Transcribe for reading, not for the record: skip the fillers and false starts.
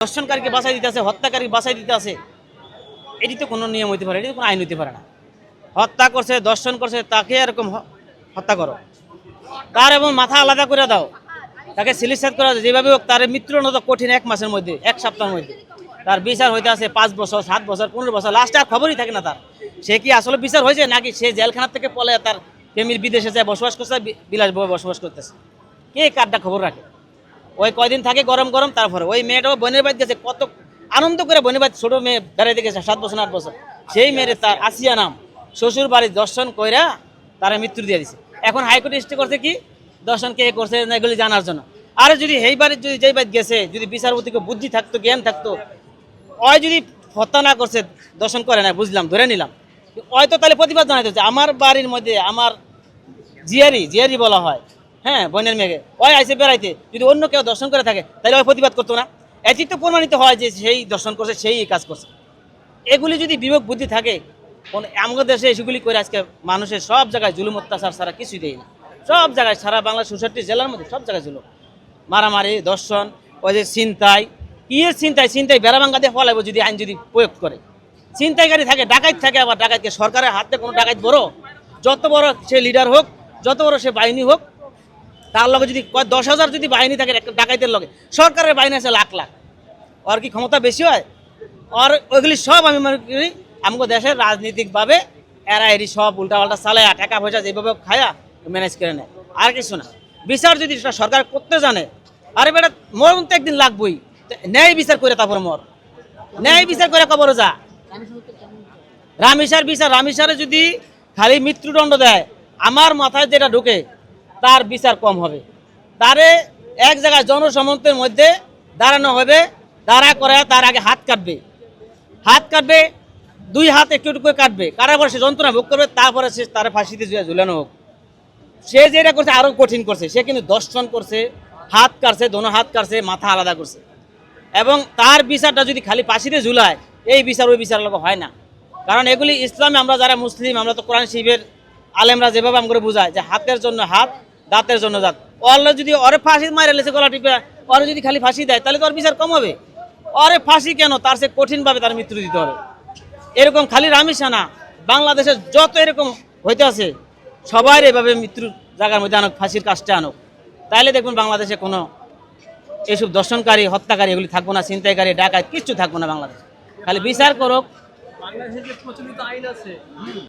দর্শনকারীকে বাঁচাই দিতে আছে, হত্যাকারীকে বাঁচাই দিতে আছে, এটি তো কোনো নিয়ম হইতে পারে, এটি তো কোনো আইন হইতে পারে না। হত্যা করছে, দর্শন করছে, তাকে এরকম হত্যা করো, তার এবং মাথা আলাদা করে দাও, তাকে সিলিসাত করা যায়, যেভাবে হোক তার মৃত্যুদণ্ড তো কঠিন, 1 মাসের মধ্যে, 1 সপ্তাহের মধ্যে। তার বিচার হইতে আছে 5 বছর, 7 বছর, 15 বছর, লাস্টে আর খবরই থাকে না তার। সে কি আসলে বিচার হয়েছে নাকি সে জেলখানার থেকে পলে তার ফ্যামিলি বিদেশে যায় বসবাস করছে, বিলাসভাবে বসবাস করতেছে? কে কারটা খবর রাখে? ওই কয়দিন থাকে গরম গরম, তারপরে ওই মেয়েটাও বোনের বাড়ি গেছে, কত আনন্দ করে বোনের বাড়ি, ছোটো মেয়ে বেড়াইতে গেছে 7 বছর 8 বছর, সেই মেয়ের তার আসিয়া নাম শ্বশুর বাড়ি দর্শন কইরা তারা মৃত্যু দিয়ে দিছে। এখন হাইকোর্ট স্টে করছে কি দর্শন কে করছে না এগুলি জানার জন্য। আর যদি এই বাড়ির যদি যেই বাড়ি গেছে, যদি বিচারপতিকে বুদ্ধি থাকতো, জ্ঞান থাকতো, ওই যদি হত্যা না করছে, দর্শন করে না, বুঝলাম, ধরে নিলাম, ওই তো তাহলে প্রতিবাদ জানাইতে হচ্ছে। আমার বাড়ির মধ্যে আমার জিয়ারি বলা হয়, হ্যাঁ, বোনের মেয়েকে, ওই আইসে বেড়াইতে, যদি অন্য কেউ দর্শন করে থাকে তাহলে ওই প্রতিবাদ করতো না? এটি তো প্রমাণিত হয় যে সেই দর্শন করছে, সেই কাজ করছে। এগুলি যদি বিবেক বুদ্ধি থাকে, আমাদের দেশে এগুলি করে আজকে মানুষের সব জায়গায় জুলুম অত্যাচার ছাড়া কিছুই দেয় না। সব জায়গায়, সারা বাংলা 64 জেলার মধ্যে সব জায়গায় জুলুম, মারামারি, দর্শন, ওই যে ছিনতাই, ছিনতাই বেড়া ভাঙ্গা দিয়ে ফলাইব যদি আইন যদি প্রয়োগ করে। ছিনতাইকারী থাকে, ডাকাত থাকে, আবার ডাকাতকে সরকারের হাতে কোনো ডাকাত বড়, যত বড় সে লিডার হোক, যত বড় সে বাহিনী হোক, তার লগে যদি 10,000 যদি বাহিনী থাকে একটা ডাকাইতের লগে, সরকারের বাহিনী আছে লাখ লাখ, ওর কি ক্ষমতা বেশি হয়? আর ওইগুলি সব আমি মনে করি আমাদের দেশের রাজনীতিকভাবে এরা এরি সব উল্টাপাল্টা চালায়, টাকা পয়সা যেভাবে খায়া ম্যানেজ করে নেয়, আর কিছু না। বিচার যদি সরকার করতে জানে, আরে বেটা মরণ তো একদিন লাগবই, ন্যায় বিচার করে তারপর মর, ন্যায় বিচার করে কবর যা। রামিসারে যদি খালি মৃত্যুদণ্ড দেয়, আমার মাথায় যেটা ঢুকে তার বিচার কম হবে। তারে এক জায়গায় জনসমন্তের মধ্যে দাঁড়ানো হবে, দাঁড়া করে তার আগে হাত কাটবে, 2 হাত একটু একটু করে কাটবে, কাটার পরে সে যন্ত্রণা ভোগ করবে, তারপরে সে তার ফাঁসিতে ঝুলানো হোক। সে যেটা করছে আরো কঠিন করছে, সে কিন্তু দর্শন করছে, হাত কাটছে, দোনো হাত কাটছে, মাথা আলাদা করছে। এবং তার বিচারটা যদি খালি ফাঁসিতে ঝুলায়, এই বিচার ওই বিচার লোক হয় না। কারণ এগুলি ইসলামে, আমরা যারা মুসলিম, আমরা তো কোরআন শরীফের আলেমরা যেভাবে আমরা বোঝায় যে হাতের জন্য হাত, দাঁতের জন্য দাঁত, ওরা যদি ওরে ফাঁসি মারে লেছে গলা টিপে, ওরে যদি খালি ফাঁসি দেয় তাহলে তো ওর বিচার কম হবে। ওরে ফাঁসি কেন, তার সে কঠিনভাবে তার মৃত্যু দিতে হবে। এরকম খালি রামিসা না, বাংলাদেশের যত এরকম হইতে আছে সবাই এভাবে মৃত্যুর জায়গার মধ্যে আনুক, ফাঁসির কাজটা আনুক, তাইলে দেখবেন বাংলাদেশে কোনো এসব দর্শনকারী, হত্যাকারী এগুলি থাকবো না, ছিনতাইকারী, ডাকাত কিচ্ছু থাকবো না বাংলাদেশে। খালি বিচার করুক। বাংলাদেশে যে প্রচলিত আইন আছে